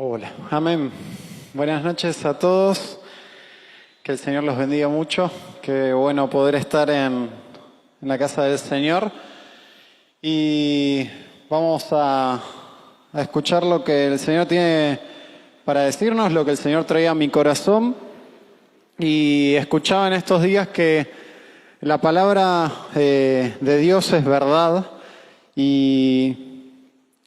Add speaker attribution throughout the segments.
Speaker 1: Hola, amén. Buenas noches a todos. Que el Señor los bendiga mucho. Qué bueno poder estar en la casa del Señor. Y vamos a escuchar lo que el Señor tiene para decirnos, lo que el Señor traía a mi corazón. Y escuchaba en estos días que la palabra de Dios es verdad y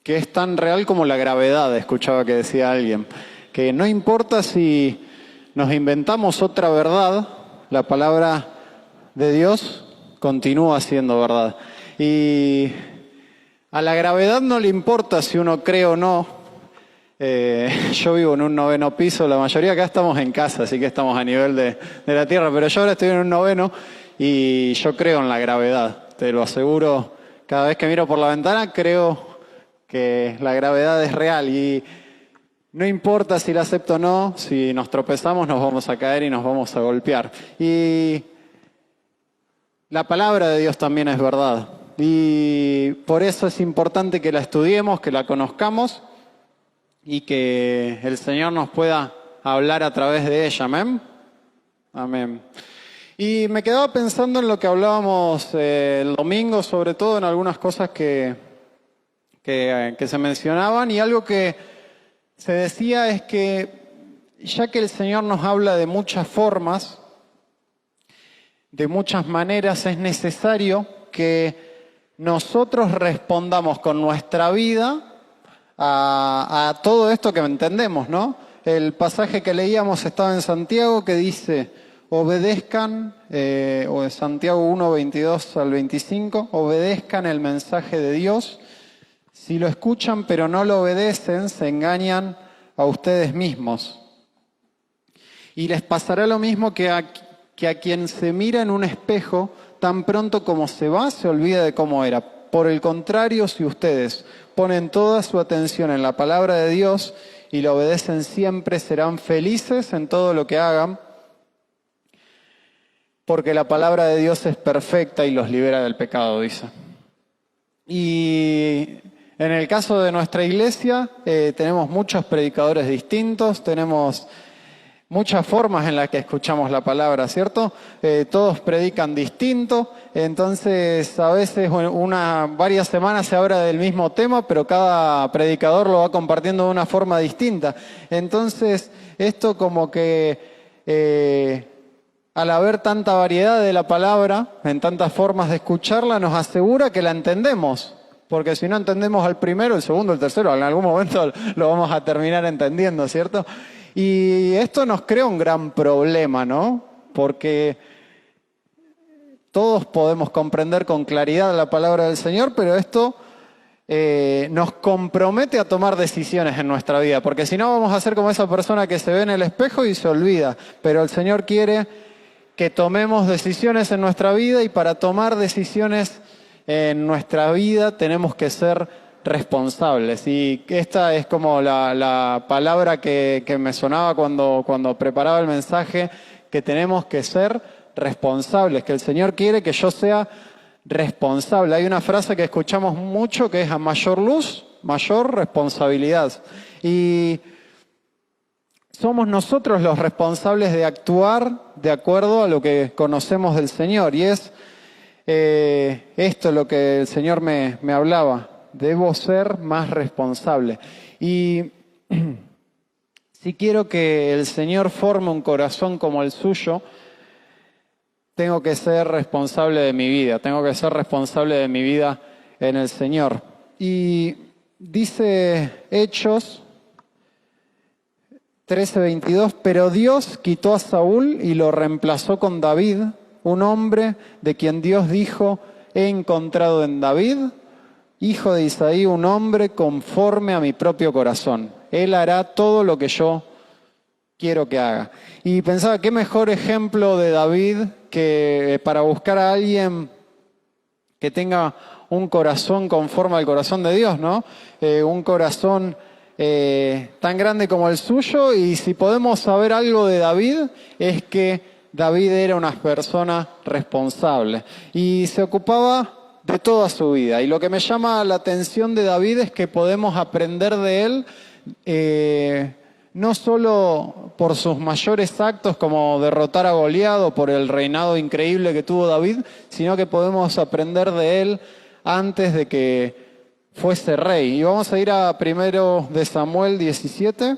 Speaker 1: que es tan real como la gravedad, escuchaba que decía alguien. Que no importa si nos inventamos otra verdad, la palabra de Dios continúa siendo verdad. Y a la gravedad no le importa si uno cree o no. Yo vivo en un 9º piso, la mayoría acá estamos en casa, así que estamos a nivel de la tierra, pero yo ahora estoy en un 9º y yo creo en la gravedad, te lo aseguro. Cada vez que miro por la ventana creo que la gravedad es real y no importa si la acepto o no, si nos tropezamos nos vamos a caer y nos vamos a golpear. Y la palabra de Dios también es verdad y por eso es importante que la estudiemos, que la conozcamos y que el Señor nos pueda hablar a través de ella. Amén. Amén. Y me quedaba pensando en lo que hablábamos el domingo, sobre todo en algunas cosas que se mencionaban, y algo que se decía es que ya que el Señor nos habla de muchas formas, de muchas maneras, es necesario que nosotros respondamos con nuestra vida a todo esto que entendemos, ¿no? El pasaje que leíamos estaba en Santiago, que dice: obedezcan, o de Santiago 1, 22 al 25, obedezcan el mensaje de Dios. Si lo escuchan pero no lo obedecen, se engañan a ustedes mismos. Y les pasará lo mismo que a quien se mira en un espejo, tan pronto como se va, se olvida de cómo era. Por el contrario, si ustedes ponen toda su atención en la palabra de Dios y la obedecen siempre, serán felices en todo lo que hagan, porque la palabra de Dios es perfecta y los libera del pecado, dice. Y en el caso de nuestra iglesia, tenemos muchos predicadores distintos, tenemos muchas formas en las que escuchamos la palabra, ¿cierto? Todos predican distinto, entonces a veces varias semanas se habla del mismo tema, pero cada predicador lo va compartiendo de una forma distinta. Entonces, esto como que al haber tanta variedad de la palabra, en tantas formas de escucharla, nos asegura que la entendemos. Porque si no entendemos al primero, el segundo, el tercero, en algún momento lo vamos a terminar entendiendo, ¿cierto? Y esto nos crea un gran problema, ¿no? Porque todos podemos comprender con claridad la palabra del Señor, pero esto nos compromete a tomar decisiones en nuestra vida. Porque si no, vamos a ser como esa persona que se ve en el espejo y se olvida. Pero el Señor quiere que tomemos decisiones en nuestra vida, y para tomar decisiones en nuestra vida tenemos que ser responsables. Y esta es como la palabra que me sonaba cuando preparaba el mensaje, que tenemos que ser responsables, que el Señor quiere que yo sea responsable. Hay una frase que escuchamos mucho que es: a mayor luz, mayor responsabilidad. Y somos nosotros los responsables de actuar de acuerdo a lo que conocemos del Señor. Y es esto lo que el Señor me hablaba. Debo ser más responsable. Y si quiero que el Señor forme un corazón como el suyo, tengo que ser responsable de mi vida. Tengo que ser responsable de mi vida en el Señor. Y dice Hechos 13:22, pero Dios quitó a Saúl y lo reemplazó con David, un hombre de quien Dios dijo: he encontrado en David, hijo de Isaí, un hombre conforme a mi propio corazón. Él hará todo lo que yo quiero que haga. Y pensaba, qué mejor ejemplo de David que para buscar a alguien que tenga un corazón conforme al corazón de Dios, ¿no? Un corazón tan grande como el suyo. Y si podemos saber algo de David, es que David era una persona responsable y se ocupaba de toda su vida. Y lo que me llama la atención de David es que podemos aprender de él No solo por sus mayores actos como derrotar a Goliat o por el reinado increíble que tuvo David, sino que podemos aprender de él antes de que fuese rey. Y vamos a ir a 1 de Samuel 17,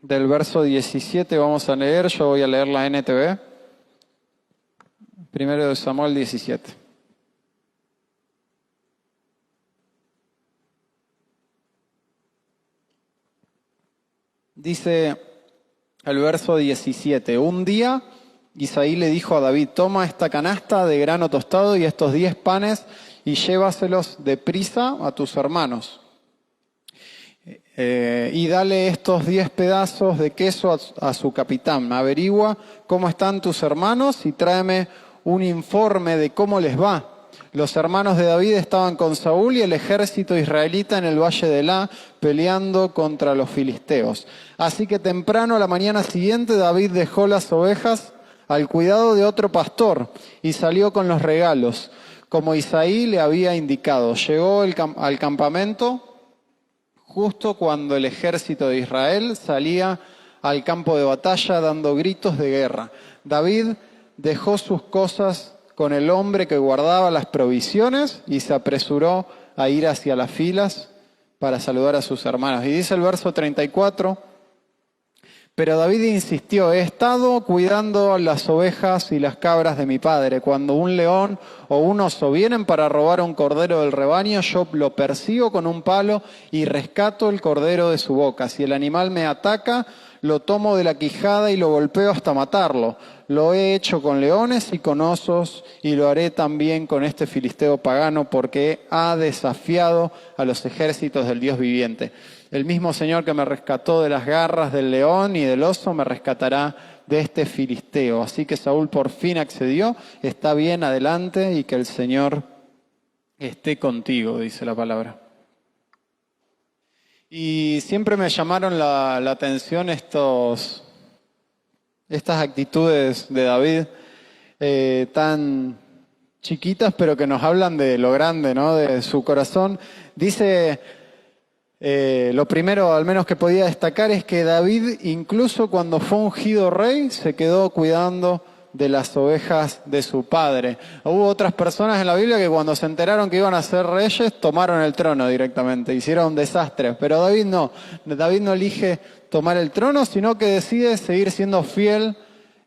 Speaker 1: del verso 17 vamos a leer, yo voy a leer la NTV. 1 de Samuel 17. Dice el verso 17, un día Isaí le dijo a David, toma esta canasta de grano tostado y estos 10 panes y llévaselos deprisa a tus hermanos. Y dale estos 10 pedazos de queso a su capitán. Averigua cómo están tus hermanos y tráeme un informe de cómo les va. Los hermanos de David estaban con Saúl y el ejército israelita en el valle de Elá, peleando contra los filisteos. Así que temprano a la mañana siguiente David dejó las ovejas al cuidado de otro pastor y salió con los regalos, como Isaí le había indicado. Llegó al campamento justo cuando el ejército de Israel salía al campo de batalla dando gritos de guerra. David dejó sus cosas con el hombre que guardaba las provisiones y se apresuró a ir hacia las filas para saludar a sus hermanos. Y dice el verso 34, pero David insistió, he estado cuidando las ovejas y las cabras de mi padre. Cuando un león o un oso vienen para robar un cordero del rebaño, yo lo persigo con un palo y rescato el cordero de su boca. Si el animal me ataca, lo tomo de la quijada y lo golpeo hasta matarlo. Lo he hecho con leones y con osos y lo haré también con este filisteo pagano porque ha desafiado a los ejércitos del Dios viviente. El mismo Señor que me rescató de las garras del león y del oso me rescatará de este filisteo. Así que Saúl por fin accedió, está bien, adelante y que el Señor esté contigo, dice la palabra. Y siempre me llamaron la atención estas actitudes de David tan chiquitas, pero que nos hablan de lo grande, ¿no? De su corazón. Dice, lo primero al menos que podía destacar es que David, incluso cuando fue ungido rey, se quedó cuidando de las ovejas de su padre. Hubo otras personas en la Biblia que cuando se enteraron que iban a ser reyes, tomaron el trono directamente, hicieron un desastre. Pero David no elige tomar el trono, sino que decide seguir siendo fiel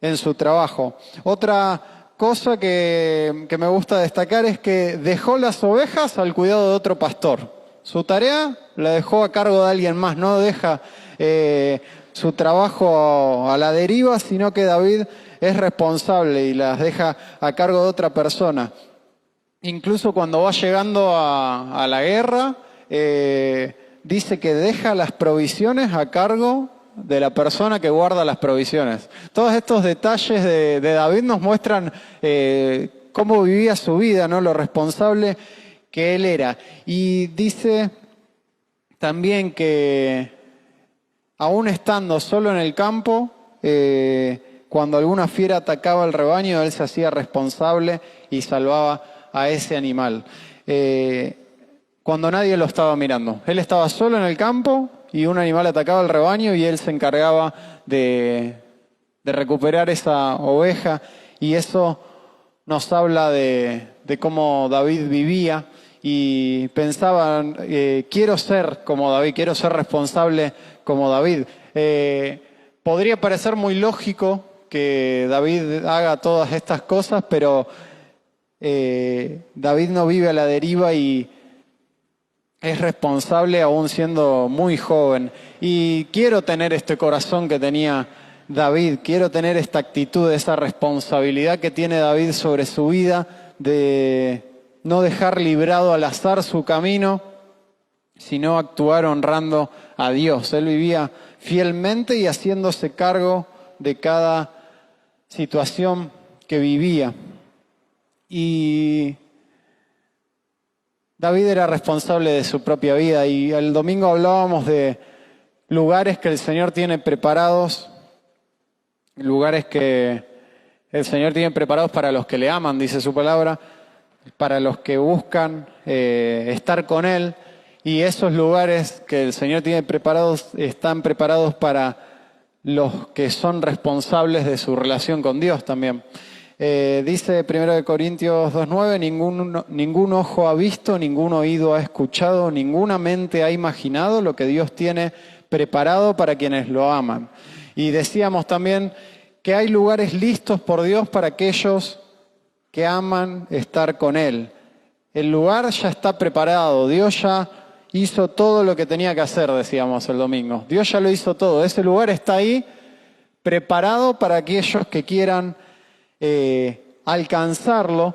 Speaker 1: en su trabajo. Otra cosa que me gusta destacar es que dejó las ovejas al cuidado de otro pastor. Su tarea la dejó a cargo de alguien más, no deja su trabajo a la deriva, sino que David es responsable y las deja a cargo de otra persona. Incluso cuando va llegando a la guerra, dice que deja las provisiones a cargo de la persona que guarda las provisiones. Todos estos detalles de David nos muestran cómo vivía su vida, ¿no? Lo responsable que él era. Y dice también que aún estando solo en el campo, cuando alguna fiera atacaba el rebaño, él se hacía responsable y salvaba a ese animal. Cuando nadie lo estaba mirando. Él estaba solo en el campo y un animal atacaba el rebaño y él se encargaba de recuperar esa oveja. Y eso nos habla de cómo David vivía y pensaba, quiero ser como David, quiero ser responsable como David. Podría parecer muy lógico que David haga todas estas cosas, pero David no vive a la deriva y es responsable aún siendo muy joven. Y quiero tener este corazón que tenía David, quiero tener esta actitud, esa responsabilidad que tiene David sobre su vida, de no dejar librado al azar su camino, sino actuar honrando a Dios. Él vivía fielmente y haciéndose cargo de cada situación que vivía. Y David era responsable de su propia vida y el domingo hablábamos de lugares que el Señor tiene preparados, lugares que el Señor tiene preparados para los que le aman, dice su palabra, para los que buscan estar con Él. y esos lugares que el Señor tiene preparados están preparados para los que son responsables de su relación con Dios también. Dice 1 Corintios 2:9, ningún ojo ha visto, ningún oído ha escuchado, ninguna mente ha imaginado lo que Dios tiene preparado para quienes lo aman. Y decíamos también que hay lugares listos por Dios para aquellos que aman estar con Él. El lugar ya está preparado, Dios ya hizo todo lo que tenía que hacer, decíamos el domingo. Dios ya lo hizo todo, ese lugar está ahí preparado para aquellos que quieran alcanzarlo.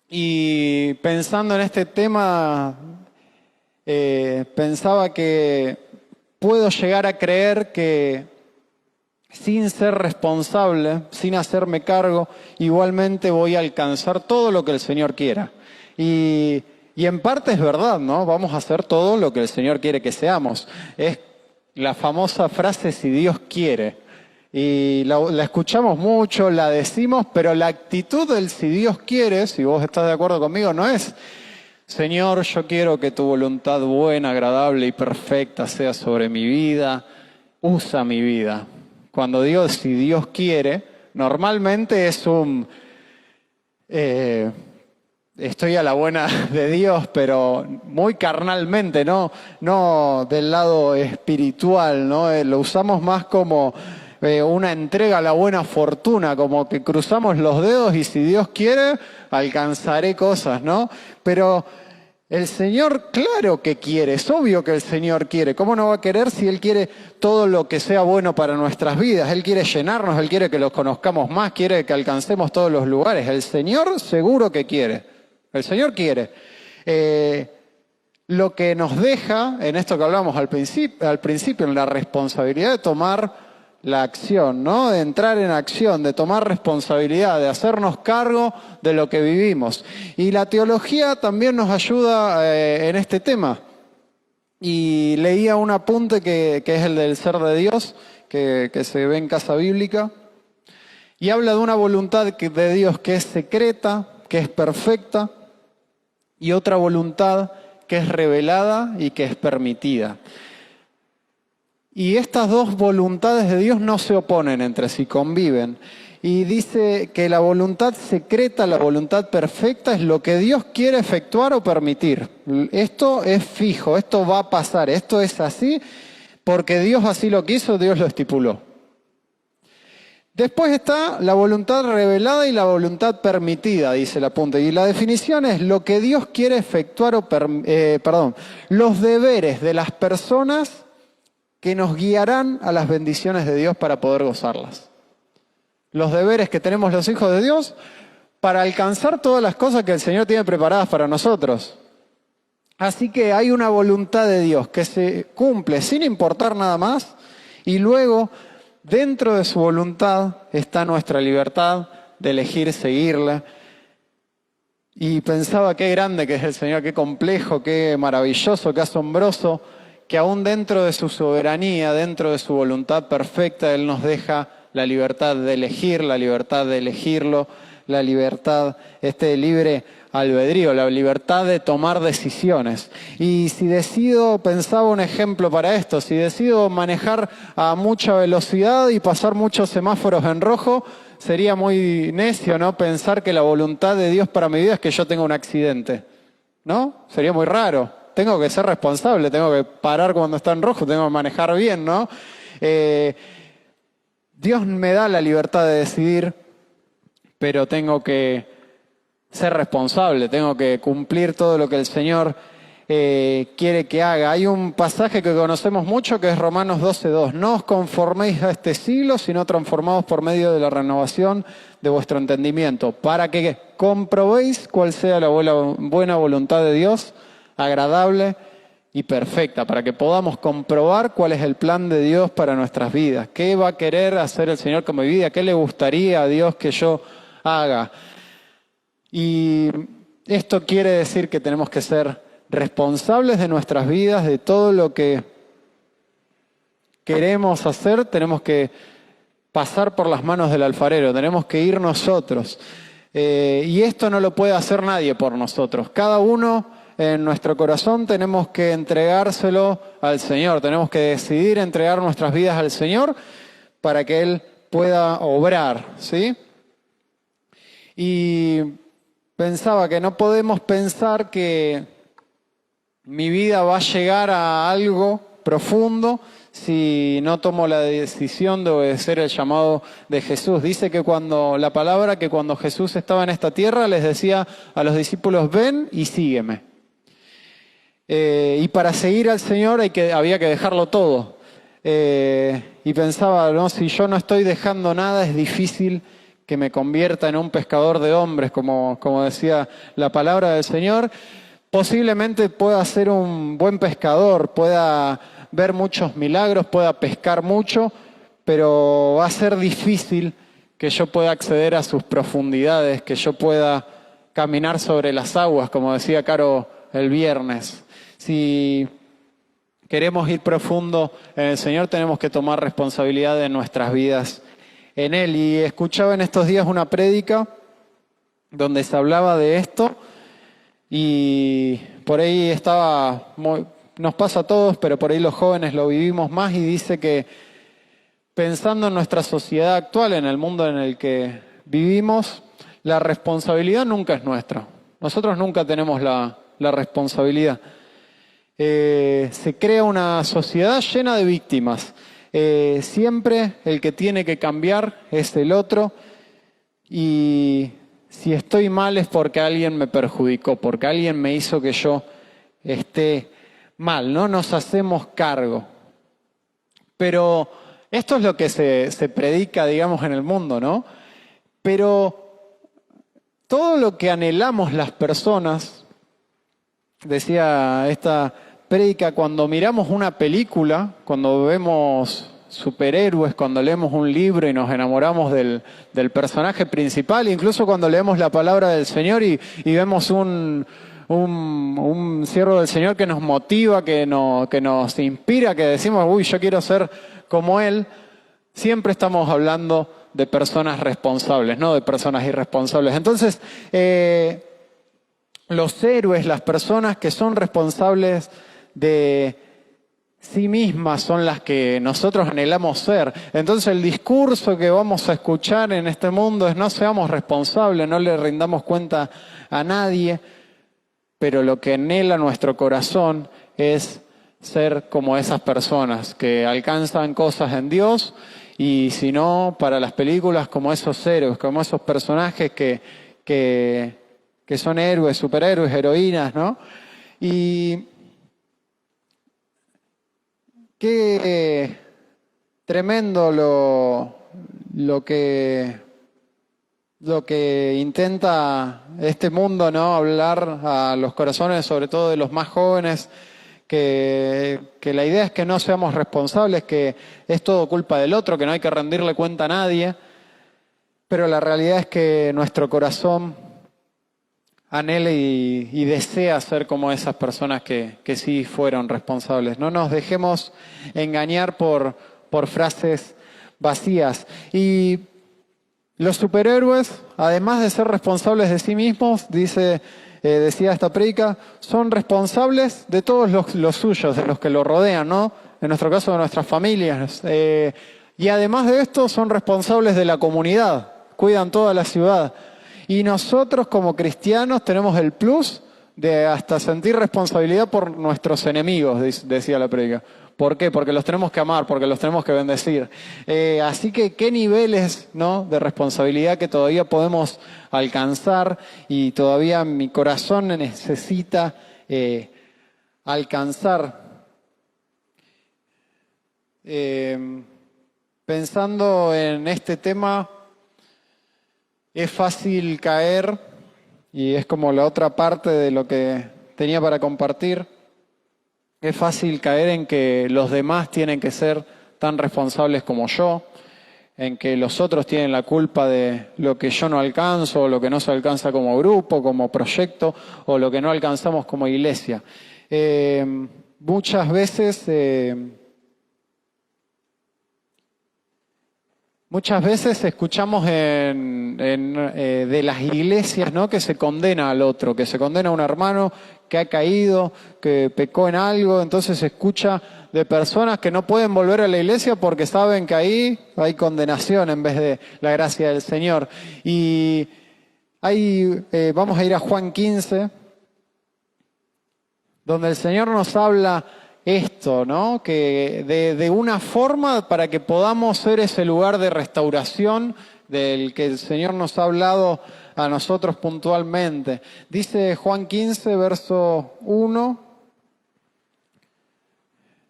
Speaker 1: Y pensando en este tema, pensaba que puedo llegar a creer que sin ser responsable, sin hacerme cargo, igualmente voy a alcanzar todo lo que el Señor quiera. Y en parte es verdad, ¿no? Vamos a hacer todo lo que el Señor quiere que seamos. Es la famosa frase, si Dios quiere. Y la escuchamos mucho, la decimos, pero la actitud del si Dios quiere, si vos estás de acuerdo conmigo, no es: Señor, yo quiero que tu voluntad buena, agradable y perfecta sea sobre mi vida, usa mi vida. Cuando digo si Dios quiere, normalmente es un estoy a la buena de Dios, pero muy carnalmente, no del lado espiritual, ¿no? Lo usamos más como una entrega a la buena fortuna, como que cruzamos los dedos y si Dios quiere, alcanzaré cosas, ¿no? Pero el Señor, claro que quiere, es obvio que el Señor quiere. ¿Cómo no va a querer si Él quiere todo lo que sea bueno para nuestras vidas? Él quiere llenarnos, Él quiere que los conozcamos más, quiere que alcancemos todos los lugares. El Señor seguro que quiere. El Señor quiere. Lo que nos deja, en esto que hablamos al principio, en la responsabilidad de tomar la acción, ¿no? De entrar en acción, de tomar responsabilidad, de hacernos cargo de lo que vivimos. Y la teología también nos ayuda en este tema. Y leía un apunte que es el del ser de Dios, que se ve en Casa Bíblica, y habla de una voluntad de Dios que es secreta, que es perfecta, y otra voluntad que es revelada y que es permitida. Y estas dos voluntades de Dios no se oponen entre sí, conviven. Y dice que la voluntad secreta, la voluntad perfecta, es lo que Dios quiere efectuar o permitir. Esto es fijo, esto va a pasar, esto es así, porque Dios así lo quiso, Dios lo estipuló. Después está la voluntad revelada y la voluntad permitida, dice el apunte. Y la definición es lo que Dios quiere efectuar los deberes de las personas que nos guiarán a las bendiciones de Dios para poder gozarlas. Los deberes que tenemos los hijos de Dios para alcanzar todas las cosas que el Señor tiene preparadas para nosotros. Así que hay una voluntad de Dios que se cumple sin importar nada más, y luego dentro de su voluntad está nuestra libertad de elegir seguirla. Y pensaba qué grande que es el Señor, qué complejo, qué maravilloso, qué asombroso, que aún dentro de su soberanía, dentro de su voluntad perfecta, Él nos deja la libertad de elegir, la libertad de elegirlo, la libertad, libre albedrío, la libertad de tomar decisiones. Y si decido, pensaba un ejemplo para esto, si decido manejar a mucha velocidad y pasar muchos semáforos en rojo, sería muy necio, ¿no? Pensar que la voluntad de Dios para mi vida es que yo tenga un accidente, ¿no? Sería muy raro. Tengo que ser responsable, tengo que parar cuando está en rojo, tengo que manejar bien, ¿no? Dios me da la libertad de decidir, pero tengo que ser responsable, tengo que cumplir todo lo que el Señor quiere que haga. Hay un pasaje que conocemos mucho que es Romanos 12:2. No os conforméis a este siglo, sino transformaos por medio de la renovación de vuestro entendimiento, para que comprobéis cuál sea la buena voluntad de Dios, agradable y perfecta, para que podamos comprobar cuál es el plan de Dios para nuestras vidas. ¿Qué va a querer hacer el Señor con mi vida? ¿Qué le gustaría a Dios que yo haga? Y esto quiere decir que tenemos que ser responsables de nuestras vidas, de todo lo que queremos hacer, tenemos que pasar por las manos del alfarero, tenemos que ir nosotros. Y esto no lo puede hacer nadie por nosotros. Cada uno en nuestro corazón, tenemos que entregárselo al Señor. Tenemos que decidir entregar nuestras vidas al Señor para que Él pueda obrar, ¿sí? Y pensaba que no podemos pensar que mi vida va a llegar a algo profundo si no tomo la decisión de obedecer el llamado de Jesús. Dice que cuando Jesús estaba en esta tierra les decía a los discípulos, ven y sígueme. Y para seguir al Señor había que dejarlo todo. Y pensaba, ¿no? Si yo no estoy dejando nada, es difícil que me convierta en un pescador de hombres, como decía la palabra del Señor. Posiblemente pueda ser un buen pescador, pueda ver muchos milagros, pueda pescar mucho, pero va a ser difícil que yo pueda acceder a sus profundidades, que yo pueda caminar sobre las aguas, como decía Caro el viernes. Si queremos ir profundo en el Señor, tenemos que tomar responsabilidad de nuestras vidas en Él. Y escuchaba en estos días una prédica donde se hablaba de esto y por ahí nos pasa a todos, pero por ahí los jóvenes lo vivimos más, y dice que pensando en nuestra sociedad actual, en el mundo en el que vivimos, la responsabilidad nunca es nuestra. Nosotros nunca tenemos la responsabilidad. Se crea una sociedad llena de víctimas. Siempre el que tiene que cambiar es el otro, y si estoy mal es porque alguien me perjudicó, porque alguien me hizo que yo esté mal. No nos hacemos cargo. Pero esto es lo que se predica, digamos, en el mundo, ¿no? Pero todo lo que anhelamos las personas, decía esta prédica, cuando miramos una película, cuando vemos superhéroes, cuando leemos un libro y nos enamoramos del personaje principal, incluso cuando leemos la palabra del Señor y vemos un siervo del Señor que nos motiva, que nos inspira, que decimos, uy, yo quiero ser como él, siempre estamos hablando de personas responsables, no de personas irresponsables. Entonces, los héroes, las personas que son responsables de sí mismas son las que nosotros anhelamos ser. Entonces el discurso que vamos a escuchar en este mundo es: no seamos responsables, no le rindamos cuenta a nadie, pero lo que anhela nuestro corazón es ser como esas personas que alcanzan cosas en Dios, y si no, para las películas, como esos héroes, como esos personajes que son héroes, superhéroes, heroínas, ¿no? Y qué tremendo lo que intenta este mundo, ¿no? Hablar a los corazones, sobre todo de los más jóvenes, que la idea es que no seamos responsables, que es todo culpa del otro, que no hay que rendirle cuenta a nadie. Pero la realidad es que nuestro corazón anhela y desea ser como esas personas que sí fueron responsables. No nos dejemos engañar por frases vacías. Y los superhéroes, además de ser responsables de sí mismos, decía esta prédica, son responsables de todos los suyos, de los que lo rodean, ¿no? En nuestro caso, de nuestras familias. Y además de esto, son responsables de la comunidad, cuidan toda la ciudad. Y nosotros como cristianos tenemos el plus de hasta sentir responsabilidad por nuestros enemigos, decía la prédica. ¿Por qué? Porque los tenemos que amar, porque los tenemos que bendecir. Así que qué niveles, ¿no?, de responsabilidad que todavía podemos alcanzar, y todavía mi corazón necesita alcanzar. Pensando en este tema, es fácil caer, y es como la otra parte de lo que tenía para compartir, es fácil caer en que los demás tienen que ser tan responsables como yo, en que los otros tienen la culpa de lo que yo no alcanzo, o lo que no se alcanza como grupo, como proyecto, o lo que no alcanzamos como iglesia. Muchas veces Muchas veces escuchamos de las iglesias, ¿no?, que se condena al otro, que se condena a un hermano que ha caído, que pecó en algo. Entonces se escucha de personas que no pueden volver a la iglesia porque saben que ahí hay condenación en vez de la gracia del Señor. Y vamos a ir a Juan 15, donde el Señor nos habla esto, ¿no? Que de una forma para que podamos ser ese lugar de restauración del que el Señor nos ha hablado a nosotros puntualmente. Dice Juan 15, verso 1,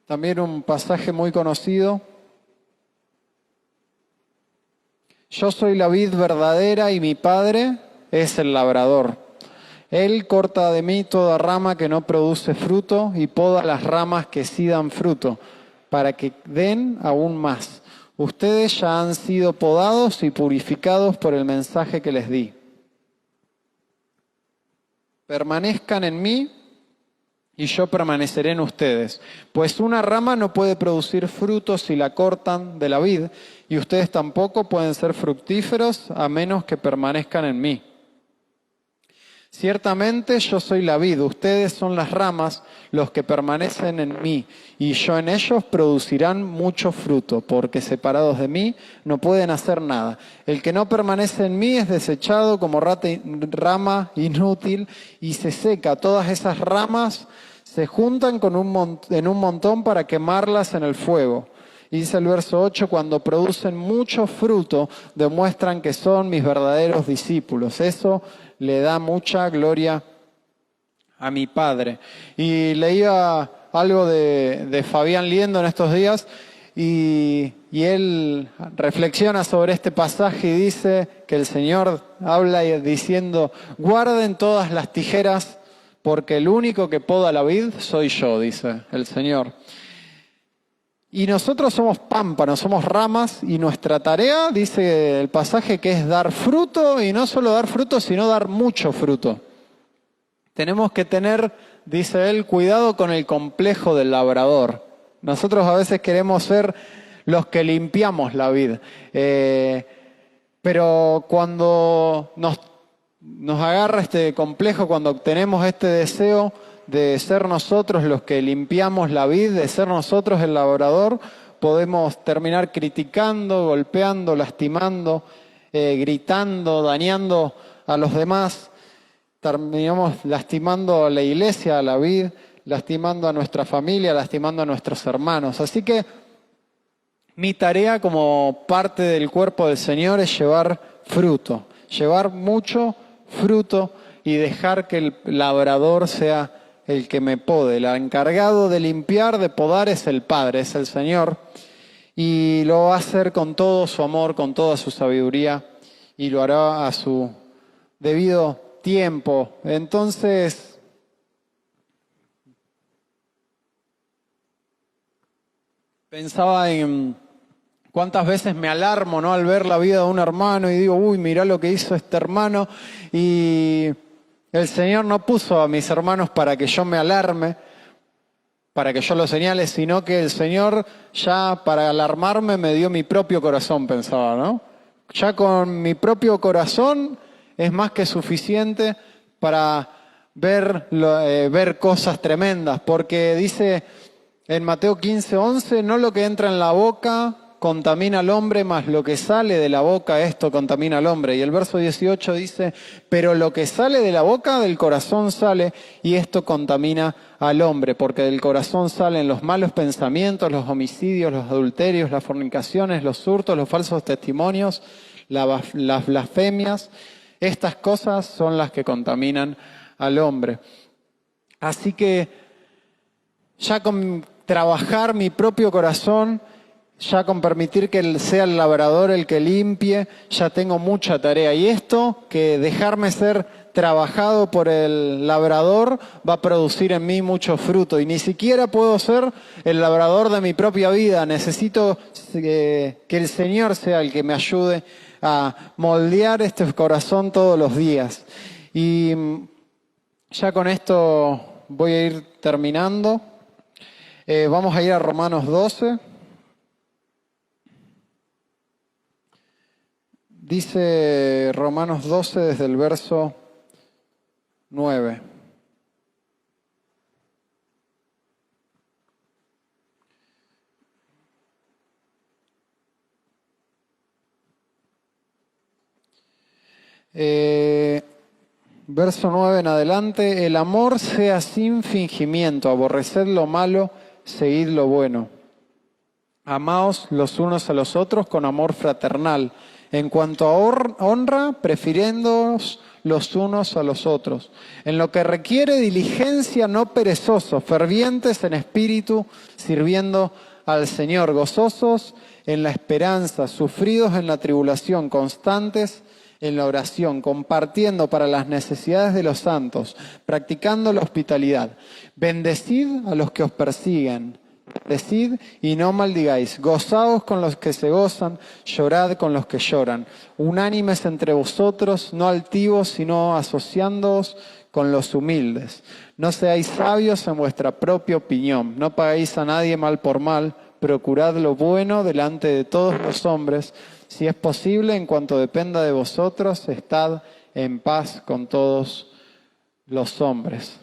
Speaker 1: también un pasaje muy conocido. Yo soy la vid verdadera y mi Padre es el labrador. Él corta de mí toda rama que no produce fruto y poda las ramas que sí dan fruto, para que den aún más. Ustedes ya han sido podados y purificados por el mensaje que les di. Permanezcan en mí y yo permaneceré en ustedes. Pues una rama no puede producir frutos si la cortan de la vid, y ustedes tampoco pueden ser fructíferos a menos que permanezcan en mí. Ciertamente yo soy la vid, ustedes son las ramas, los que permanecen en mí, y yo en ellos producirán mucho fruto, porque separados de mí no pueden hacer nada. El que no permanece en mí es desechado como rama inútil y se seca. Todas esas ramas se juntan en un montón para quemarlas en el fuego. Y dice el verso 8, cuando producen mucho fruto, demuestran que son mis verdaderos discípulos. Eso le da mucha gloria a mi Padre. Y leía algo de Fabián Liendo en estos días y él reflexiona sobre este pasaje y dice que el Señor habla diciendo, guarden todas las tijeras porque el único que poda la vid soy yo, dice el Señor. Y nosotros somos pámpanos, somos ramas, y nuestra tarea, dice el pasaje, que es dar fruto, y no solo dar fruto, sino dar mucho fruto. Tenemos que tener, dice él, cuidado con el complejo del labrador. Nosotros a veces queremos ser los que limpiamos la vid, pero cuando nos agarra este complejo, cuando obtenemos este deseo de ser nosotros los que limpiamos la vid, de ser nosotros el labrador, podemos terminar criticando, golpeando, lastimando, gritando, dañando a los demás. Terminamos lastimando a la iglesia, a la vid, lastimando a nuestra familia, lastimando a nuestros hermanos. Así que mi tarea como parte del cuerpo del Señor es llevar fruto, llevar mucho fruto y dejar que el labrador sea el que me pode. El encargado de limpiar, de podar es el Padre, es el Señor. Y lo va a hacer con todo su amor, con toda su sabiduría, y lo hará a su debido tiempo. Entonces, pensaba en cuántas veces me alarmo, ¿no?, al ver la vida de un hermano y digo, uy, mirá lo que hizo este hermano. Y el Señor no puso a mis hermanos para que yo me alarme, para que yo lo señale, sino que el Señor ya para alarmarme me dio mi propio corazón, pensaba, ¿no? Ya con mi propio corazón es más que suficiente para ver cosas tremendas, porque dice en Mateo 15:11, no lo que entra en la boca contamina al hombre, mas lo que sale de la boca, esto contamina al hombre. Y el verso 18 dice, pero lo que sale de la boca, del corazón sale, y esto contamina al hombre, porque del corazón salen los malos pensamientos, los homicidios, los adulterios, las fornicaciones, los hurtos, los falsos testimonios, las blasfemias. Estas cosas son las que contaminan al hombre. Así que ya con trabajar mi propio corazón, ya con permitir que sea el labrador el que limpie, ya tengo mucha tarea. Y esto, que dejarme ser trabajado por el labrador, va a producir en mí mucho fruto. Y ni siquiera puedo ser el labrador de mi propia vida. Necesito que el Señor sea el que me ayude a moldear este corazón todos los días. Y ya con esto voy a ir terminando. Vamos a ir a Romanos 12. Dice Romanos 12 desde el verso 9. Verso 9 en adelante: el amor sea sin fingimiento, aborreced lo malo, seguid lo bueno. Amaos los unos a los otros con amor fraternal. En cuanto a honra, prefiriéndoos los unos a los otros. En lo que requiere diligencia, no perezosos, fervientes en espíritu, sirviendo al Señor, gozosos en la esperanza, sufridos en la tribulación, constantes en la oración, compartiendo para las necesidades de los santos, practicando la hospitalidad. Bendecid a los que os persiguen, bendecid y no maldigáis. Gozaos con los que se gozan, llorad con los que lloran. Unánimes entre vosotros, no altivos, sino asociándoos con los humildes. No seáis sabios en vuestra propia opinión, no paguéis a nadie mal por mal, procurad lo bueno delante de todos los hombres. Si es posible, en cuanto dependa de vosotros, estad en paz con todos los hombres.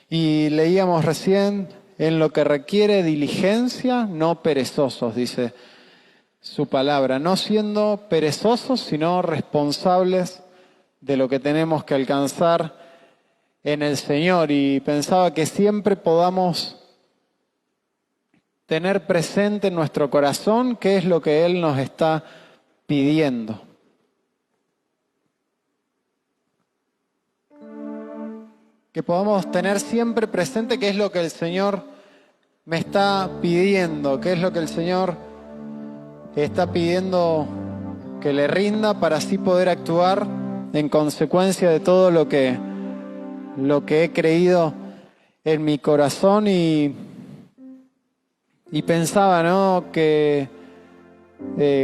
Speaker 1: Y leíamos recién: en lo que requiere diligencia, no perezosos, dice su palabra. No siendo perezosos, sino responsables de lo que tenemos que alcanzar en el Señor. Y pensaba que siempre podamos tener presente en nuestro corazón qué es lo que Él nos está pidiendo. Que podamos tener siempre presente qué es lo que el Señor me está pidiendo, qué es lo que el Señor está pidiendo que le rinda para así poder actuar en consecuencia de todo lo que he creído en mi corazón. Y pensaba, ¿no?, que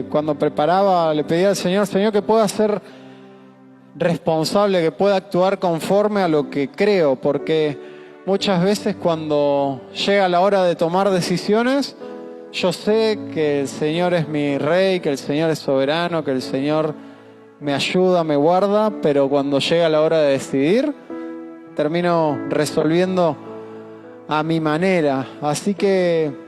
Speaker 1: cuando preparaba le pedía al Señor, Señor, que pueda ser responsable, que pueda actuar conforme a lo que creo, porque muchas veces cuando llega la hora de tomar decisiones, yo sé que el Señor es mi Rey, que el Señor es soberano, que el Señor me ayuda, me guarda, pero cuando llega la hora de decidir, termino resolviendo a mi manera. Así que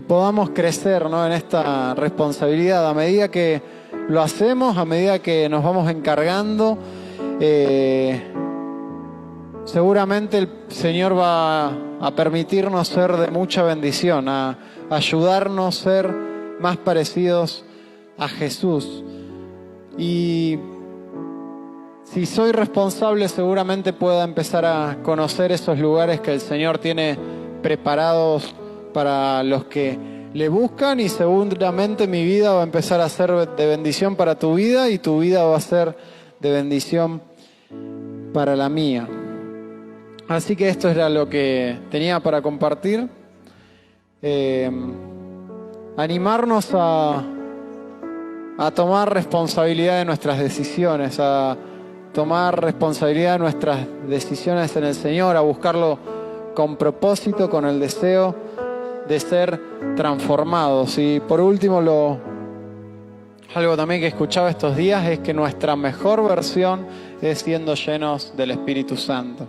Speaker 1: podamos crecer, ¿no?, en esta responsabilidad a medida que lo hacemos, a medida que nos vamos encargando. Seguramente el Señor va a permitirnos ser de mucha bendición, a ayudarnos a ser más parecidos a Jesús. Y si soy responsable, seguramente pueda empezar a conocer esos lugares que el Señor tiene preparados para los que le buscan, y seguramente mi vida va a empezar a ser de bendición para tu vida, y tu vida va a ser de bendición para la mía. Así que esto era lo que tenía para compartir. Animarnos a tomar responsabilidad de nuestras decisiones, a tomar responsabilidad de nuestras decisiones en el Señor, a buscarlo con propósito, con el deseo de ser transformados. Y por último, algo también que escuchaba estos días es que nuestra mejor versión es siendo llenos del Espíritu Santo.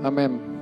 Speaker 1: Amén.